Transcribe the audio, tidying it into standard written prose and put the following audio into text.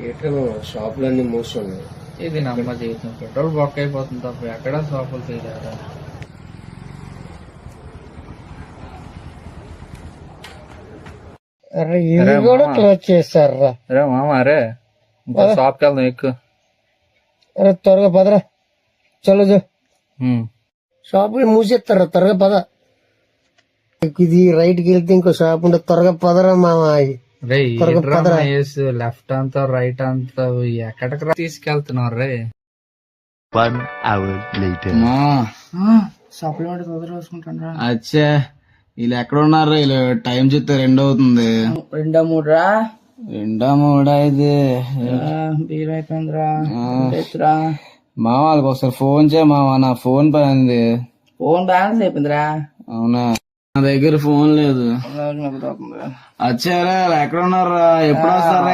ఏటో షాపులన్నీ మూసున్నాయి. ఇది నమ్మ జీవితం. పెట్రోల్ బొక్క అయిపోతుంది తప్ప ఎక్కడ షాపులు తీయలేదా? అరే ఇది కూడా క్లోజ్ చేస్తారా? అరే మామ, అరే ఇంకా షాప్కి వెళ్దాం, ఎక్కువ. అరే త్వరగా పదరా, చలో షాపులు మూసేస్తారా, త్వరగా పద. ఇది రైట్ కి వెళ్తే ఇంకో షాప్ ఉంటే త్వరగా పదరా మామ. లెఫ్ట్ అంతా రైట్ అంతా ఎక్కడికి తీసుకెళ్తున్నావు రే? సప్లిమెంట్ తొందరగా చూసుకుంటాను. అచ్చా, వీళ్ళు ఎక్కడ ఉన్నారు? వీళ్ళు టైం చూస్తే 2 అవుతుంది. 2:03 ఇది బీర్ అయిపోయిందిరా. మామ వాళ్ళకి ఒకసారి ఫోన్ చేయ మామ, నా ఫోన్ పోయింది. ఫోన్ బ్యాలెన్స్ అయిపోయిందిరా. అవునా? నా దగ్గర ఫోన్ లేదు. అచ్చారా, ఎక్కడ ఉన్నారా? ఎప్పుడు వస్తారా?